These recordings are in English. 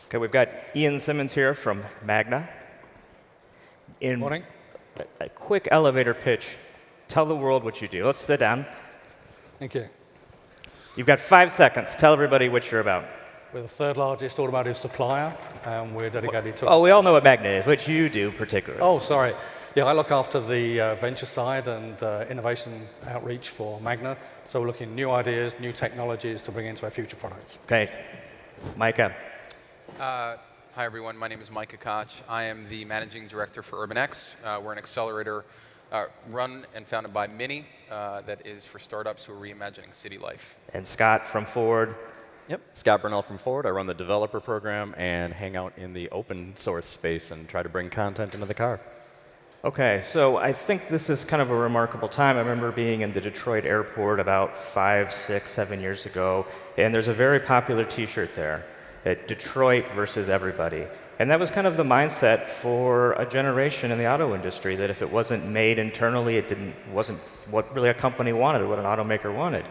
Okay, we've got Ian Simmons here from Magna. Morning. A quick elevator pitch. Tell the world what you do. Let's sit down. Thank you. You've got 5 seconds. Tell everybody what you're about. We're the third largest automotive supplier, and we're dedicated to... Oh, we all know what Magna is, what you do particularly. Oh, sorry. Yeah, I look after the venture side and innovation outreach for Magna. So we're looking at new ideas, new technologies to bring into our future products. Okay. Micah. Hi, everyone. My name is Micah Koch. I am the managing director for UrbanX. We're an accelerator run and founded by Mini that is for startups who are reimagining city life. And Scott from Ford. Yep, Scott Burnell from Ford. I run the developer program and hang out in the open source space and try to bring content into the car. Okay, so I think this is kind of a remarkable time. I remember being in the Detroit airport about 5, 6, 7 years ago, and there's a very popular T-shirt there, Detroit versus everybody. And that was kind of the mindset for a generation in the auto industry, that if it wasn't made internally, it wasn't what really a company wanted, what an automaker wanted.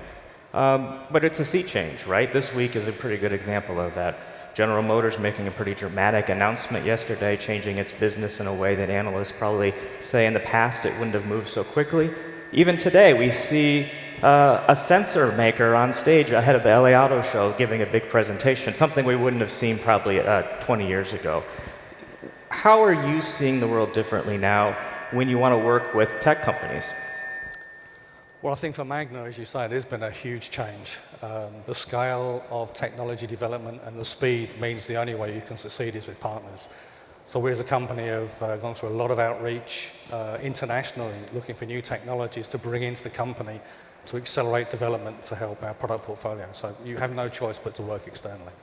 But it's a sea change, right? This week is a pretty good example of that. General Motors making a pretty dramatic announcement yesterday, changing its business in a way that analysts probably say in the past it wouldn't have moved so quickly. Even today, we see a sensor maker on stage ahead of the LA Auto Show giving a big presentation, something we wouldn't have seen probably 20 years ago. How are you seeing the world differently now when you want to work with tech companies? Well, I think for Magna, as you say, there's been a huge change. The scale of technology development and the speed means the only way you can succeed is with partners. So we as a company have gone through a lot of outreach internationally, looking for new technologies to bring into the company to accelerate development to help our product portfolio. So you have no choice but to work externally.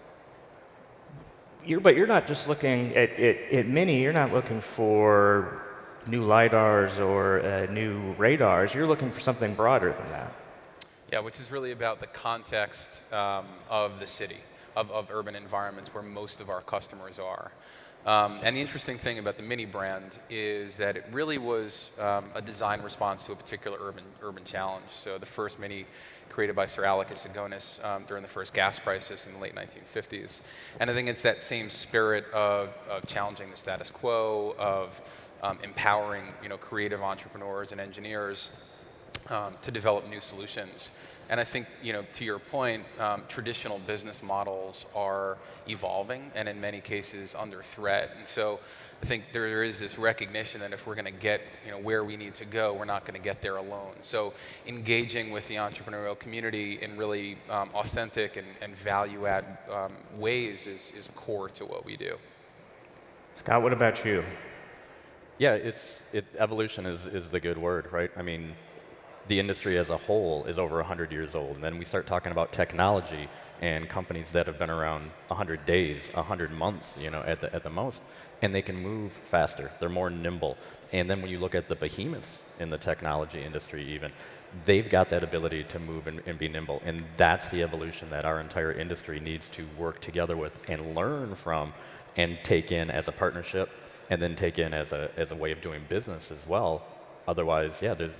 But you're not just looking at Mini, you're not looking for new LiDARs or new radars. You're looking for something broader than that. Yeah, which is really about the context of the city, of urban environments where most of our customers are. And the interesting thing about the Mini brand is that it really was a design response to a particular urban challenge. So the first Mini created by Sir Alecus Agonis during the first gas crisis in the late 1950s. And I think it's that same spirit of challenging the status quo, of empowering creative entrepreneurs and engineers to develop new solutions. And I think, to your point, traditional business models are evolving and in many cases under threat. And so I think there is this recognition that if we're going to get where we need to go, we're not going to get there alone. So engaging with the entrepreneurial community in really authentic and value-add ways is core to what we do. Scott, what about you? Yeah, evolution is the good word, right? I mean, the industry as a whole is over 100 years old. And then we start talking about technology and companies that have been around 100 days, 100 months, at the most, and they can move faster. They're more nimble. And then when you look at the behemoths in the technology industry even, they've got that ability to move and be nimble. And that's the evolution that our entire industry needs to work together with and learn from and take in as a partnership and then take in as a way of doing business as well. Otherwise, yeah, there's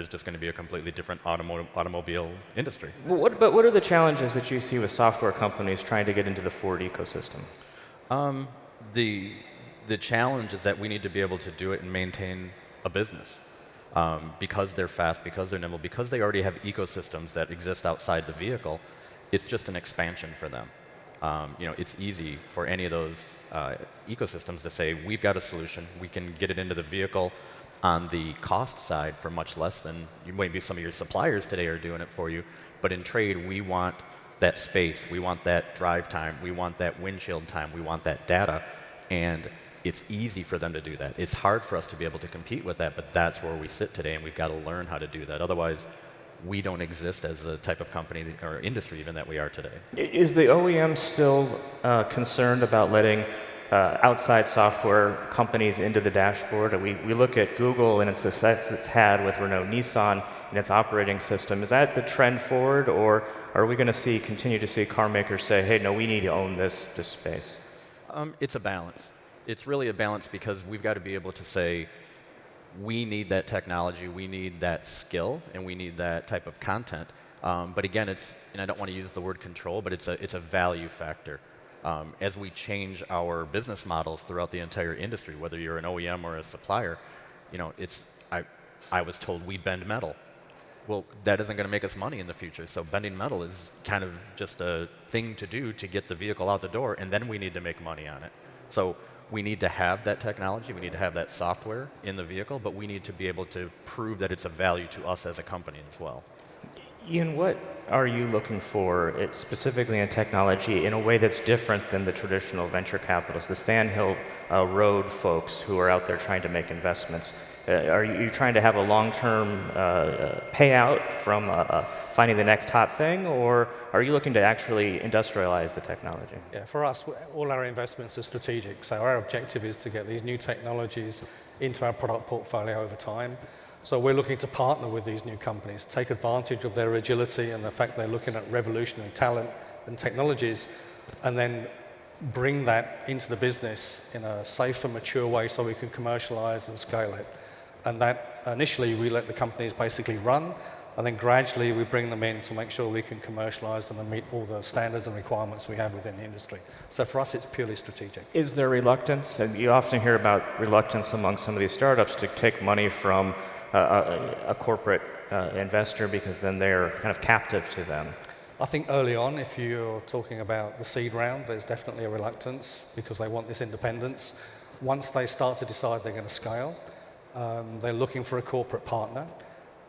just going to be a completely different automobile industry. But what are the challenges that you see with software companies trying to get into the Ford ecosystem? The challenge is that we need to be able to do it and maintain a business. Because they're fast, because they're nimble, because they already have ecosystems that exist outside the vehicle, it's just an expansion for them. It's easy for any of those ecosystems to say, we've got a solution, we can get it into the vehicle on the cost side for much less than maybe some of your suppliers today are doing it for you. But in trade, we want that space, we want that drive time, we want that windshield time, we want that data, and it's easy for them to do that. It's hard for us to be able to compete with that, but that's where we sit today, and we've got to learn how to do that. Otherwise, we don't exist as the type of company or industry even that we are today. Is the OEM still concerned about letting outside software companies into the dashboard? We look at Google and its success it's had with Renault Nissan and its operating system. Is that the trend forward, or are we going to continue to see car makers say, hey, no, we need to own this space? It's a balance. It's really a balance because we've got to be able to say, we need that technology, we need that skill, and we need that type of content. But again, and I don't want to use the word control, but it's a value factor. As we change our business models throughout the entire industry, whether you're an OEM or a supplier, I was told we bend metal. Well, that isn't going to make us money in the future. So bending metal is kind of just a thing to do to get the vehicle out the door, and then we need to make money on it. So we need to have that technology, we need to have that software in the vehicle, but we need to be able to prove that it's of value to us as a company as well. Ian, what are you looking for specifically in technology in a way that's different than the traditional venture capitalists, the Sandhill Road folks who are out there trying to make investments? Are you trying to have a long-term payout from finding the next hot thing, or are you looking to actually industrialize the technology? Yeah, for us, all our investments are strategic. So our objective is to get these new technologies into our product portfolio over time. So we're looking to partner with these new companies, take advantage of their agility and the fact they're looking at revolutionary talent and technologies, and then bring that into the business in a safe and mature way so we can commercialize and scale it. And that initially we let the companies basically run, and then gradually we bring them in to make sure we can commercialize them and meet all the standards and requirements we have within the industry. So for us, it's purely strategic. Is there reluctance? And you often hear about reluctance among some of these startups to take money from a corporate investor because then they're kind of captive to them. I think early on, if you're talking about the seed round, there's definitely a reluctance because they want this independence. Once they start to decide they're going to scale, they're looking for a corporate partner.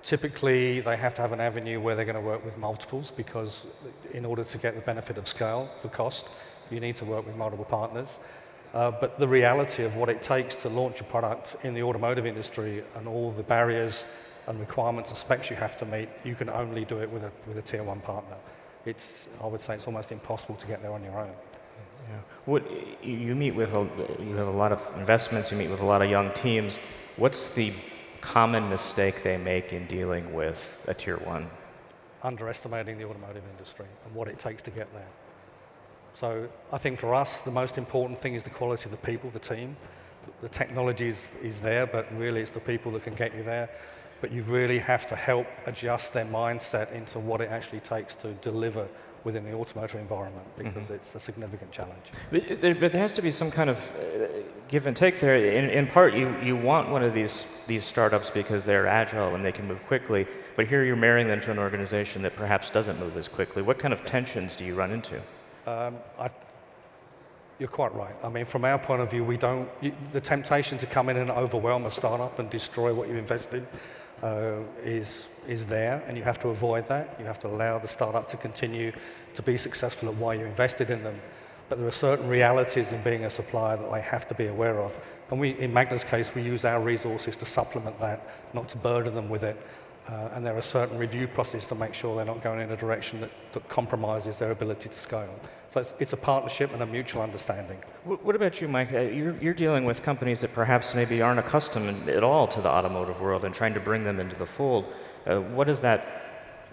Typically, they have to have an avenue where they're going to work with multiples because in order to get the benefit of scale for cost, you need to work with multiple partners. But the reality of what it takes to launch a product in the automotive industry and all the barriers and requirements and specs you have to meet, you can only do it with a tier one partner. I would say it's almost impossible to get there on your own. Yeah. You have a lot of investments, you meet with a lot of young teams. What's the common mistake they make in dealing with a tier one? Underestimating the automotive industry and what it takes to get there. So I think for us, the most important thing is the quality of the people, the team. The technology is there, but really it's the people that can get you there. But you really have to help adjust their mindset into what it actually takes to deliver within the automotive environment, because it's a significant challenge. But there has to be some kind of give and take there. In part, you want one of these startups because they're agile and they can move quickly, but here you're marrying them to an organization that perhaps doesn't move as quickly. What kind of tensions do you run into? You're quite right. I mean, from our point of view, the temptation to come in and overwhelm a startup and destroy what you invested is there, and you have to avoid that. You have to allow the startup to continue to be successful at why you invested in them. But there are certain realities in being a supplier that they have to be aware of. And in Magna's case, we use our resources to supplement that, not to burden them with it. And there are certain review processes to make sure they're not going in a direction that compromises their ability to scale. So it's a partnership and a mutual understanding. What about you, Mike? You're dealing with companies that perhaps maybe aren't accustomed at all to the automotive world and trying to bring them into the fold. What is that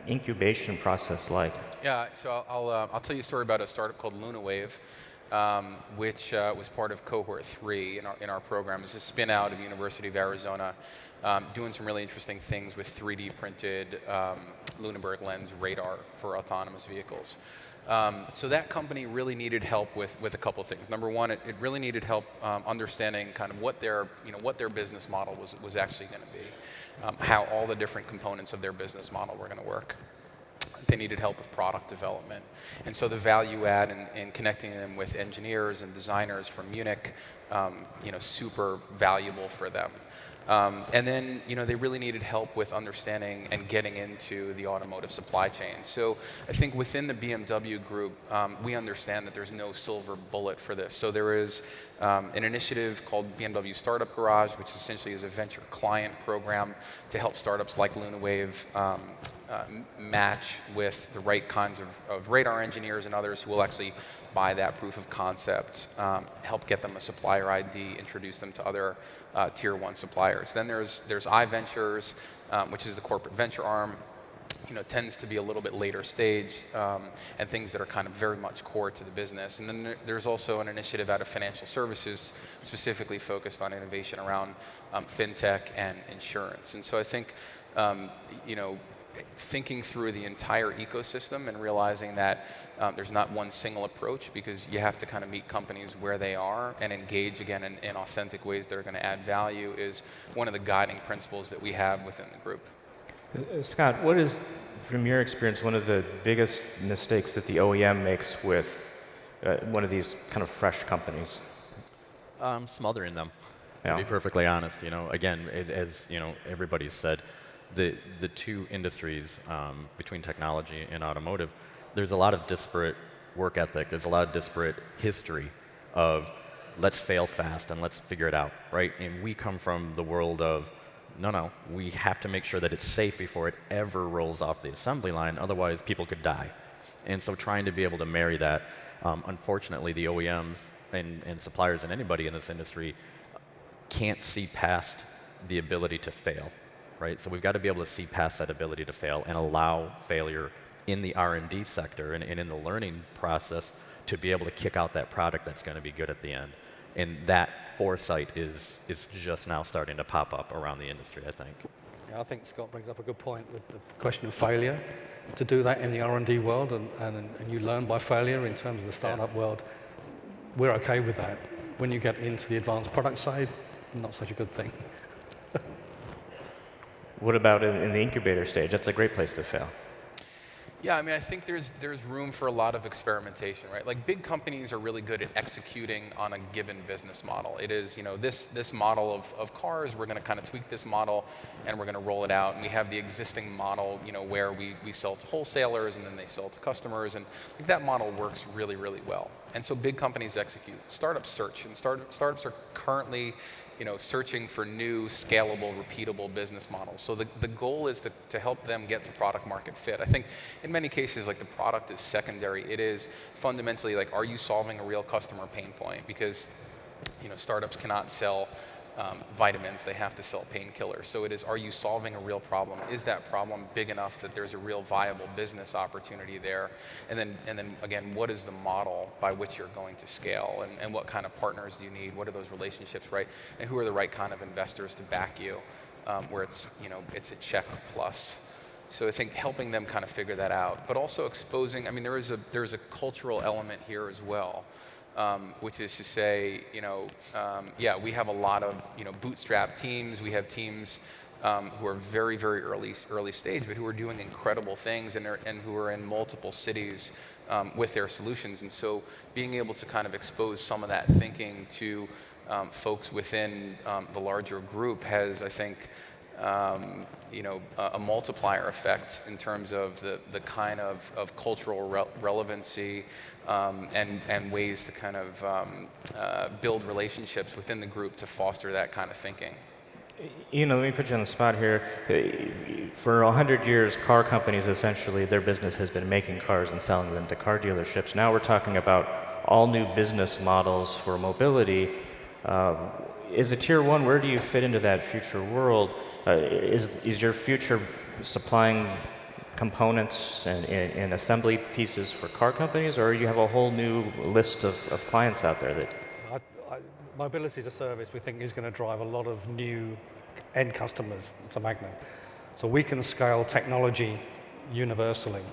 incubation process like? Yeah, so I'll tell you a story about a startup called LunaWave, which was part of cohort 3 in our program. It's a spin out of the University of Arizona, doing some really interesting things with 3D printed Lunenburg lens radar for autonomous vehicles. So that company really needed help with a couple things. Number one, it really needed help understanding kind of what their business model was actually going to be, how all the different components of their business model were going to work. They needed help with product development. And so the value add in connecting them with engineers and designers from Munich, super valuable for them. And then, they really needed help with understanding and getting into the automotive supply chain. So I think within the BMW group, we understand that there's no silver bullet for this. So there is an initiative called BMW Startup Garage, which essentially is a venture client program to help startups like LunaWave match with the right kinds of radar engineers and others who will actually buy that proof of concept, help get them a supplier ID, introduce them to other tier 1 suppliers. Then there's iVentures, which is the corporate venture arm. Tends to be a little bit later stage and things that are kind of very much core to the business. And then there's also an initiative out of financial services specifically focused on innovation around fintech and insurance. And so I think, thinking through the entire ecosystem and realizing that there's not one single approach, because you have to kind of meet companies where they are and engage again in authentic ways that are going to add value is one of the guiding principles that we have within the group. Scott, what is, from your experience, one of the biggest mistakes that the OEM makes with one of these kind of fresh companies? Smothering them, Yeah. to be perfectly honest. Again, as everybody's said, the two industries between technology and automotive, there's a lot of disparate work ethic. There's a lot of disparate history of let's fail fast and let's figure it out, right? And we come from the world of no, we have to make sure that it's safe before it ever rolls off the assembly line, otherwise people could die. And so trying to be able to marry that, unfortunately the OEMs and suppliers and anybody in this industry can't see past the ability to fail, right? So we've got to be able to see past that ability to fail and allow failure in the R&D sector and in the learning process to be able to kick out that product that's going to be good at the end. And that foresight is just now starting to pop up around the industry, I think. Yeah, I think Scott brings up a good point with the question of failure. To do that in the R&D world and you learn by failure in terms of the startup world, we're okay with that. When you get into the advanced product side, not such a good thing. What about in the incubator stage? That's a great place to fail. Yeah, I mean, I think there's room for a lot of experimentation, right? Like big companies are really good at executing on a given business model. It is, this model of cars, we're going to kind of tweak this model and we're going to roll it out. And we have the existing model, where we sell to wholesalers and then they sell to customers. And like, that model works really, really well. And so big companies execute. Startups search, and startups are currently searching for new, scalable, repeatable business models. So the goal is to help them get to product market fit. I think in many cases, like the product is secondary. It is fundamentally like, are you solving a real customer pain point? Because startups cannot sell vitamins, they have to sell painkillers. So it is, are you solving a real problem? Is that problem big enough that there's a real viable business opportunity there? And then again, what is the model by which you're going to scale? And what kind of partners do you need? What are those relationships, right? And who are the right kind of investors to back you, where it's a check plus. So I think helping them kind of figure that out, but also exposing, I mean, there's a cultural element here as well. Which is to say, we have a lot of bootstrap teams. We have teams who are very, very early stage, but who are doing incredible things and who are in multiple cities with their solutions. And so, being able to kind of expose some of that thinking to folks within the larger group has, I think, a multiplier effect in terms of the kind of cultural relevancy and ways to kind of build relationships within the group to foster that kind of thinking. Let me put you on the spot here. For 100 years, car companies, essentially, their business has been making cars and selling them to car dealerships. Now we're talking about all new business models for mobility. As a tier one, where do you fit into that future world? Is your future supplying components and assembly pieces for car companies, or you have a whole new list of clients out there that... Mobility as a service, we think, is going to drive a lot of new end customers to Magna. So we can scale technology universally.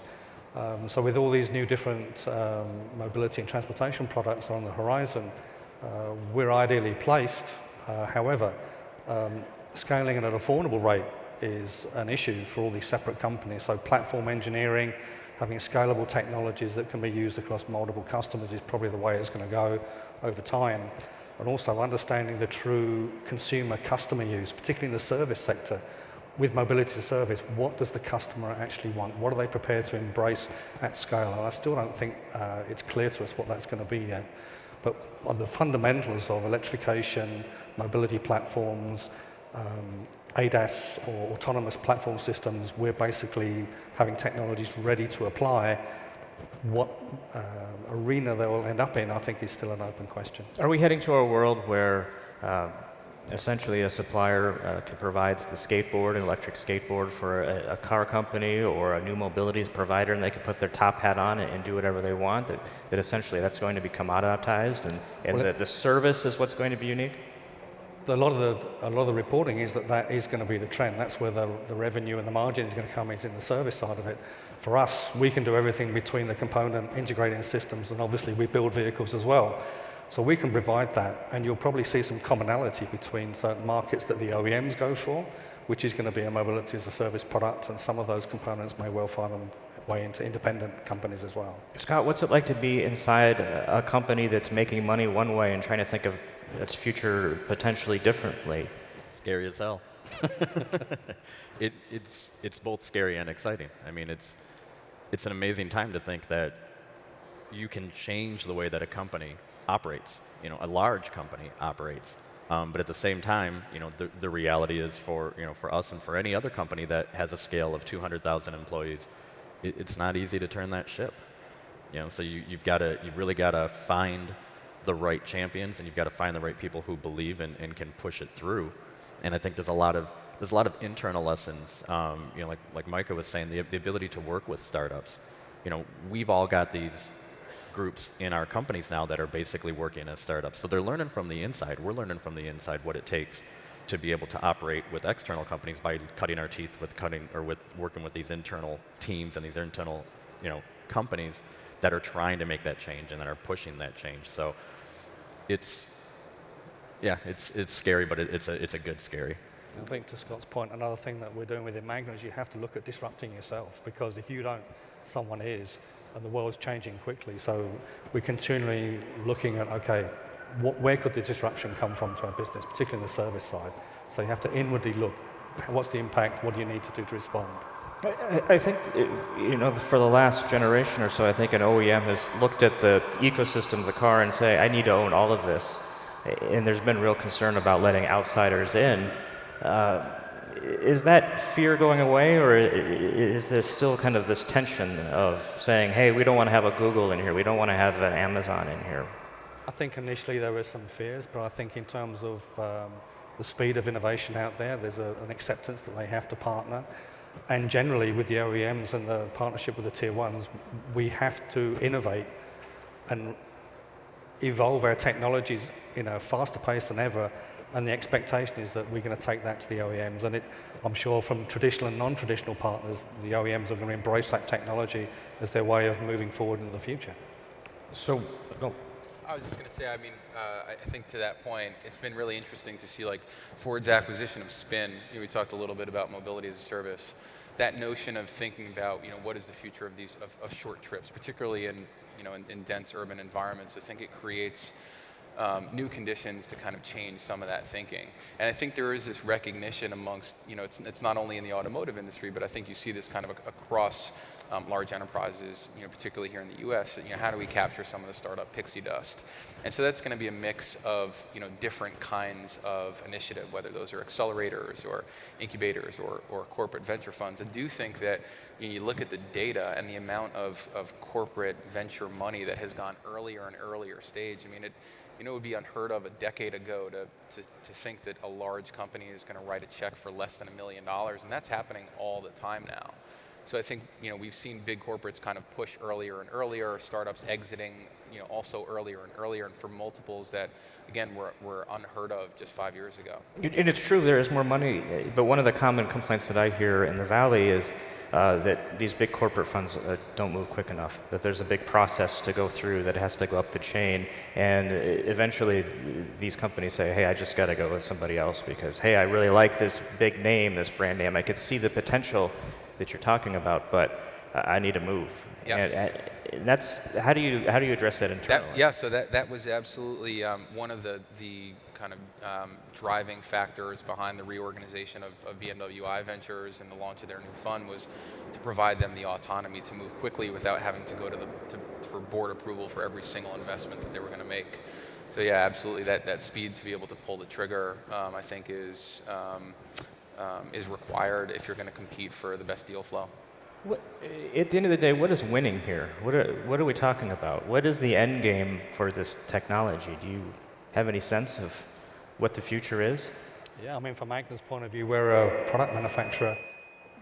So with all these new different mobility and transportation products on the horizon, we're ideally placed. However, scaling at an affordable rate is an issue for all these separate companies. So platform engineering, having scalable technologies that can be used across multiple customers is probably the way it's going to go over time. And also understanding the true consumer customer use, particularly in the service sector. With mobility as a service, what does the customer actually want? What are they prepared to embrace at scale? And I still don't think it's clear to us what that's going to be yet. But on the fundamentals of electrification, mobility platforms, ADAS or autonomous platform systems, we're basically having technologies ready to apply. What arena they will end up in, I think, is still an open question. Are we heading to a world where essentially a supplier provides the skateboard, an electric skateboard for a car company or a new mobility provider, and they can put their top hat on and do whatever they want, that essentially that's going to be commoditized, and the service is what's going to be unique? a lot of the reporting is that is going to be the trend. That's where the revenue and the margin is going to come, is in the service side of it. For us, we can do everything between the component integrating systems, and obviously we build vehicles as well. So we can provide that, and you'll probably see some commonality between certain markets that the OEMs go for, which is going to be a mobility as a service product, and some of those components may well find them way into independent companies as well. Scott, what's it like to be inside a company that's making money one way and trying to think of its future potentially differently? Scary as hell. It's both scary and exciting. I mean, it's an amazing time to think that you can change the way that a company operates, a large company operates. But at the same time, the reality is for us and for any other company that has a scale of 200,000 employees, it's not easy to turn that ship. So you've really got to find the right champions, and you've got to find the right people who believe and can push it through. And I think there's a lot of internal lessons. Like Micah was saying, the ability to work with startups. We've all got these groups in our companies now that are basically working as startups. So they're learning from the inside. We're learning from the inside what it takes to be able to operate with external companies by cutting our teeth with working with these internal teams and these internal, companies that are trying to make that change and that are pushing that change. So it's scary, but it's a good scary. I think to Scott's point, another thing that we're doing within Magna is you have to look at disrupting yourself, because if you don't, someone is. And the world's changing quickly, so we're continually looking at, okay, where could the disruption come from to our business, particularly in the service side. So you have to inwardly look, what's the impact, what do you need to do to respond? I think, for the last generation or so, I think an OEM has looked at the ecosystem of the car and say, I need to own all of this. And there's been real concern about letting outsiders in. Is that fear going away, or is there still kind of this tension of saying, hey, we don't want to have a Google in here, we don't want to have an Amazon in here? I think initially there were some fears, but I think in terms of the speed of innovation out there, there's an acceptance that they have to partner. And generally with the OEMs and the partnership with the tier ones, we have to innovate and evolve our technologies in a faster pace than ever. And the expectation is that we're going to take that to the OEMs. And I'm sure from traditional and non-traditional partners, the OEMs are going to embrace that technology as their way of moving forward into the future. So, I was just going to say, I think to that point, it's been really interesting to see Ford's acquisition of Spin. We talked a little bit about mobility as a service. That notion of thinking about, what is the future of these of short trips, particularly in dense urban environments. I think it creates new conditions to kind of change some of that thinking. And I think there is this recognition amongst, it's not only in the automotive industry, but I think you see this kind of across large enterprises, particularly here in the US, how do we capture some of the startup pixie dust? And so that's going to be a mix of, different kinds of initiative, whether those are accelerators or incubators or corporate venture funds. I do think that you look at the data and the amount of corporate venture money that has gone earlier and earlier stage. It would be unheard of a decade ago to think that a large company is going to write a check for less than $1 million, and that's happening all the time now. So I think we've seen big corporates kind of push earlier and earlier, startups exiting also earlier and earlier, and for multiples that again were unheard of just 5 years ago. And it's true, there is more money, but one of the common complaints that I hear in the Valley is that these big corporate funds don't move quick enough, that there's a big process to go through, that it has to go up the chain, and eventually these companies say, hey, I just got to go with somebody else because, hey, I really like this big name, this brand name, I could see the potential that you're talking about, but I need to move. Yeah. And that's, how do you address that internally? So that was absolutely one of the kind of driving factors behind the reorganization of BMW I Ventures and the launch of their new fund was to provide them the autonomy to move quickly without having to go for board approval for every single investment that they were going to make. So yeah, absolutely, that speed to be able to pull the trigger, I think is required if you're going to compete for the best deal flow. At the end of the day, what is winning here? What are we talking about? What is the end game for this technology? Do you have any sense of what the future is? Yeah, from Magna's point of view, we're a product manufacturer.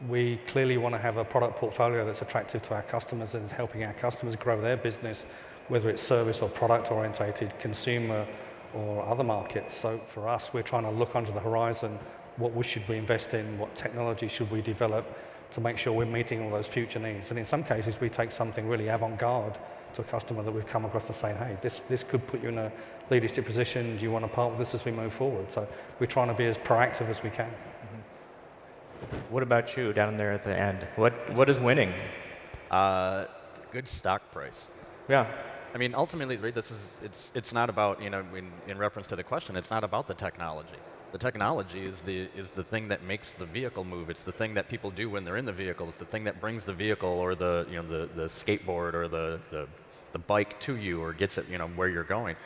We clearly want to have a product portfolio that's attractive to our customers and is helping our customers grow their business, whether it's service or product orientated, consumer or other markets. So for us, we're trying to look under the horizon, should we invest in, what technology should we develop to make sure we're meeting all those future needs. And in some cases, we take something really avant-garde to a customer that we've come across and saying, hey, this could put you in a leadership position. Do you want to part with this as we move forward? So we're trying to be as proactive as we can. What about you down there at the end? What is winning? Good stock price. Yeah. I mean, ultimately, right, it's not about, in reference to the question, it's not about the technology. The technology is the thing that makes the vehicle move. It's the thing that people do when they're in the vehicle. It's the thing that brings the vehicle or the skateboard or the bike to you or gets it, where you're going.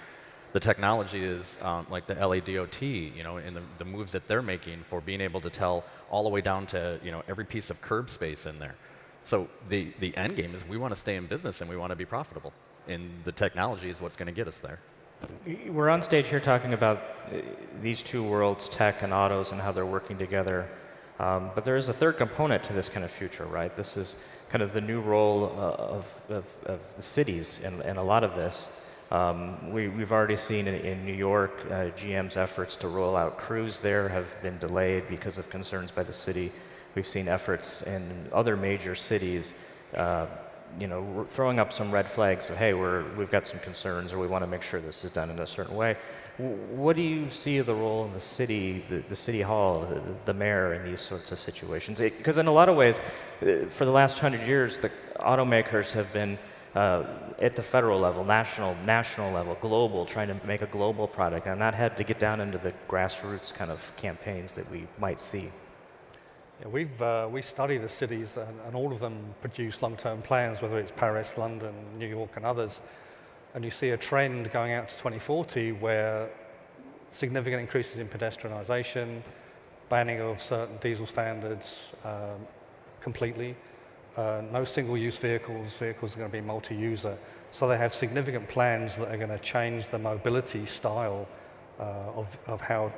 The technology is like the LADOT, and the moves that they're making for being able to tell all the way down to, every piece of curb space in there. So the end game is we want to stay in business and we want to be profitable. And the technology is what's going to get us there. We're on stage here talking about these two worlds, tech and autos, and how they're working together. But there is a third component to this kind of future, right? This is kind of the new role of the cities in a lot of this. We've already seen in New York, GM's efforts to roll out Cruise there have been delayed because of concerns by the city. We've seen efforts in other major cities throwing up some red flags. So, hey, we've got some concerns, or we want to make sure this is done in a certain way. What do you see the role in the city, the city hall, the mayor in these sorts of situations? Because in a lot of ways, for the last 100 years, the automakers have been at the federal level, national level, global, trying to make a global product, and not had to get down into the grassroots kind of campaigns that we might see. Yeah, we study the cities, and all of them produce long-term plans, whether it's Paris, London, New York, and others. And you see a trend going out to 2040 where significant increases in pedestrianisation, banning of certain diesel standards completely, no single-use vehicles are going to be multi-user. So they have significant plans that are going to change the mobility style of how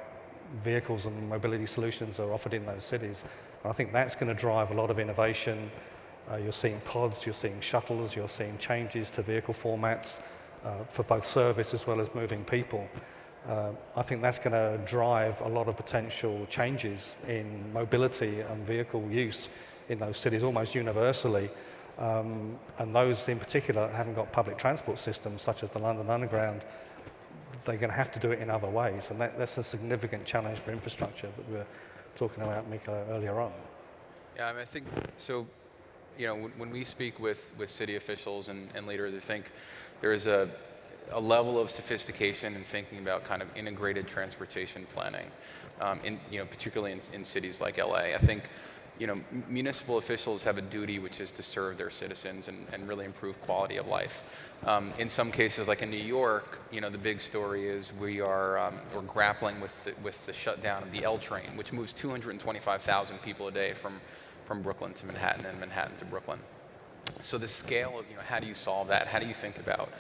vehicles and mobility solutions are offered in those cities. And I think that's going to drive a lot of innovation. You're seeing pods, you're seeing shuttles, you're seeing changes to vehicle formats for both service as well as moving people. I think that's going to drive a lot of potential changes in mobility and vehicle use in those cities almost universally. And those in particular that haven't got public transport systems such as the London Underground, they're going to have to do it in other ways. And that's a significant challenge for infrastructure that we were talking about, Mika, earlier on. Yeah, I mean, I think so. When we speak with city officials and leaders, I think there is a level of sophistication in thinking about kind of integrated transportation planning, particularly in cities like LA. I think municipal officials have a duty which is to serve their citizens and really improve quality of life. In some cases, like in New York, the big story is we're grappling with the shutdown of the L train, which moves 225,000 people a day from Brooklyn to Manhattan and Manhattan to Brooklyn. So the scale of how do you solve that? How do you think about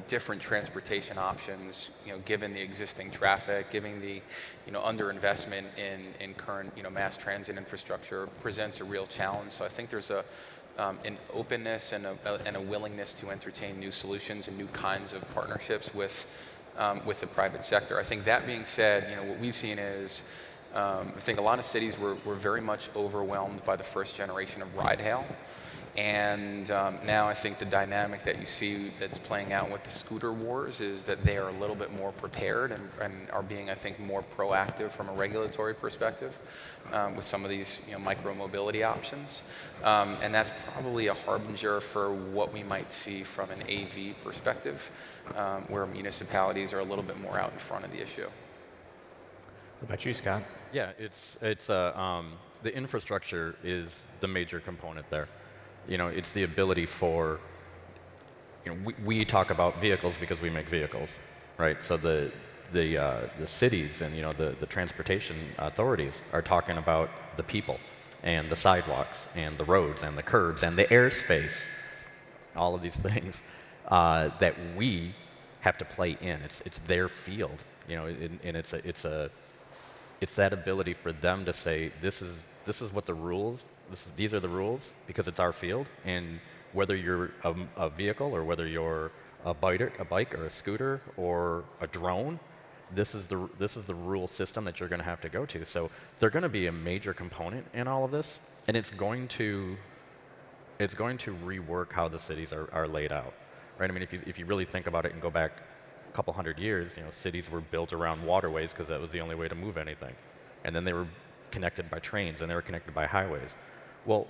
different transportation options, given the existing traffic, given the, underinvestment in current, mass transit infrastructure presents a real challenge. So I think there's an openness and a willingness to entertain new solutions and new kinds of partnerships with the private sector. I think that being said, what we've seen is, I think a lot of cities were very much overwhelmed by the first generation of ride hail. And now I think the dynamic that you see that's playing out with the scooter wars is that they are a little bit more prepared and are being, I think, more proactive from a regulatory perspective with some of these micro-mobility options. And that's probably a harbinger for what we might see from an AV perspective, where municipalities are a little bit more out in front of the issue. What about you, Scott? Yeah, it's the infrastructure is the major component there. It's the ability for, we talk about vehicles because we make vehicles, right? So the cities and, the transportation authorities are talking about the people and the sidewalks and the roads and the curbs and the airspace, all of these things that we have to play in. It's their field, and it's that ability for them to say, this is what the rules. These are the rules because it's our field, and whether you're a vehicle or whether you're a bike or a scooter or a drone, this is the rule system that you're going to have to go to. So they're going to be a major component in all of this, and it's going to rework how the cities are laid out, right? I mean, if you really think about it and go back a couple hundred years, cities were built around waterways because that was the only way to move anything, and then they were connected by trains and they were connected by highways. Well,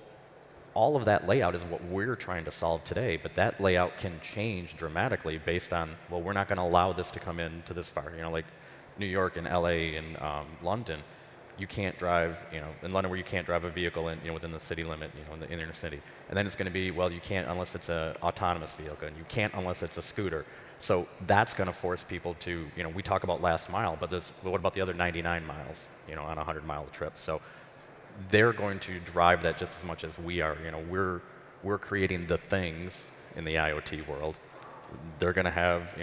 all of that layout is what we're trying to solve today, but that layout can change dramatically based on, well, we're not going to allow this to come into this far. Like New York and LA and London, you can't drive, in London where you can't drive a vehicle within the city limit, in the inner city. And then it's going to be, well, you can't unless it's an autonomous vehicle, and you can't unless it's a scooter. So that's going to force people to, we talk about last mile, but what about the other 99 miles, on a 100-mile trip? So they're going to drive that just as much as we are. We're creating the things in the IoT world. They're going to have,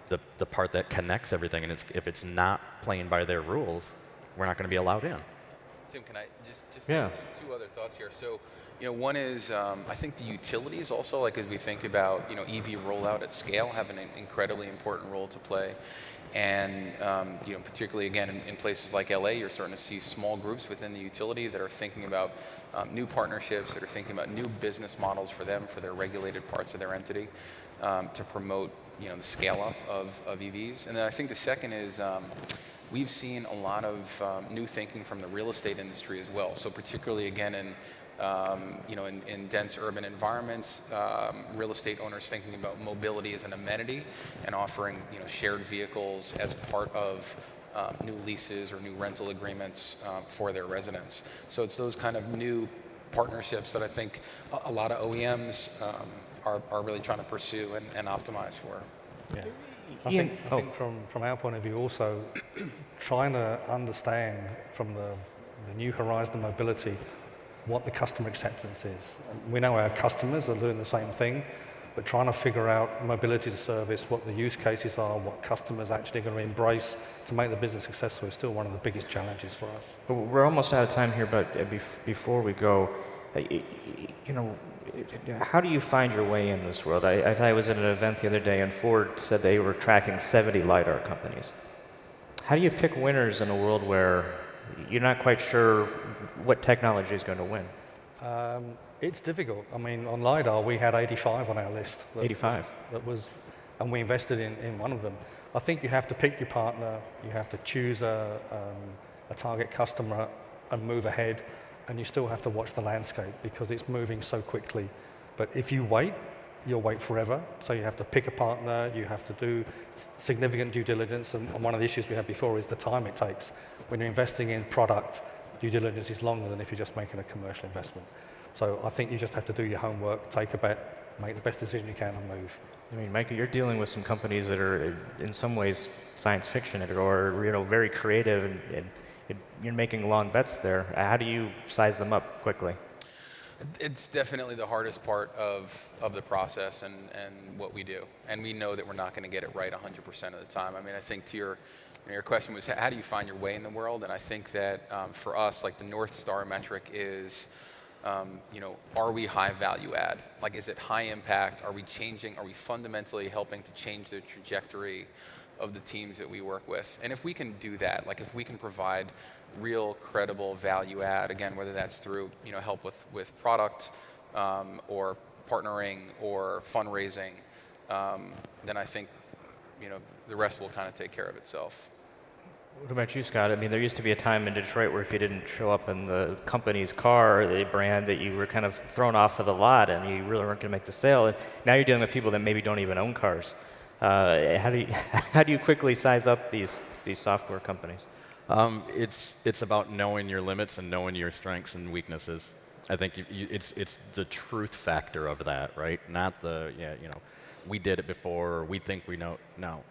the part that connects everything, and if it's not playing by their rules, we're not going to be allowed in. Tim, can I just Yeah. two other thoughts here? So, one is I think the utilities also, like as we think about EV rollout at scale, have an incredibly important role to play. And particularly again in places like LA, you're starting to see small groups within the utility that are thinking about new partnerships, that are thinking about new business models for them, for their regulated parts of their entity, to promote the scale up of EVs. And then I think the second is we've seen a lot of new thinking from the real estate industry as well. So particularly again in dense urban environments, real estate owners thinking about mobility as an amenity and offering shared vehicles as part of new leases or new rental agreements for their residents. So it's those kind of new partnerships that I think a lot of OEMs are really trying to pursue and optimize for. Yeah. I think from our point of view also, trying to understand from the new horizon of mobility what the customer acceptance is. We know our customers are doing the same thing, but trying to figure out mobility as a service, what the use cases are, what customers actually going to embrace to make the business successful is still one of the biggest challenges for us. We're almost out of time here, but before we go, how do you find your way in this world? I was at an event the other day, and Ford said they were tracking 70 LiDAR companies. How do you pick winners in a world where you're not quite sure what technology is going to win? It's difficult. I mean, on LiDAR, we had 85 on our list. 85? And we invested in one of them. I think you have to pick your partner, you have to choose a target customer and move ahead, and you still have to watch the landscape because it's moving so quickly. But if you wait, you'll wait forever. So you have to pick a partner, you have to do significant due diligence, and one of the issues we had before is the time it takes. When you're investing in product, due diligence is longer than if you're just making a commercial investment. So I think you just have to do your homework, take a bet, make the best decision you can and move. I mean, Mike, you're dealing with some companies that are in some ways science fiction or very creative, and you're making long bets there. How do you size them up quickly? It's definitely the hardest part of the process and what we do. And we know that we're not going to get it right 100% of the time. I mean, I think to your question was, how do you find your way in the world? And I think that for us, like the North Star metric is, are we high value add? Like, is it high impact? Are we changing? Are we fundamentally helping to change the trajectory of the teams that we work with? And if we can do that, like if we can provide real credible value add, again, whether that's through help with product or partnering or fundraising, then I think the rest will kind of take care of itself. What about you, Scott? I mean, there used to be a time in Detroit where if you didn't show up in the company's car or the brand, that you were kind of thrown off of the lot and you really weren't going to make the sale. And now you're dealing with people that maybe don't even own cars. How do you quickly size up these software companies? It's about knowing your limits and knowing your strengths and weaknesses. I think it's the truth factor of that, right? Not the we did it before, or we think we know. No,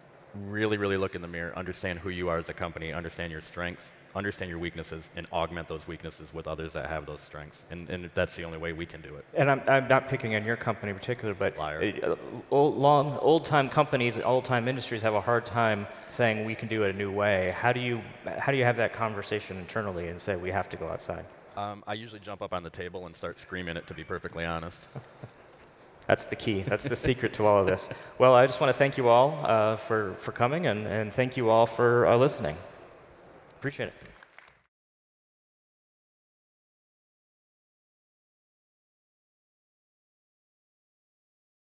really look in the mirror, understand who you are as a company, understand your strengths, understand your weaknesses, and augment those weaknesses with others that have those strengths. And that's the only way we can do it. And I'm not picking on your company in particular, but old-time companies, old-time industries have a hard time saying we can do it a new way. How do you have that conversation internally and say we have to go outside? I usually jump up on the table and start screaming it, to be perfectly honest. That's the key. That's the secret to all of this. Well, I just want to thank you all for coming, and thank you all for listening. Appreciate it.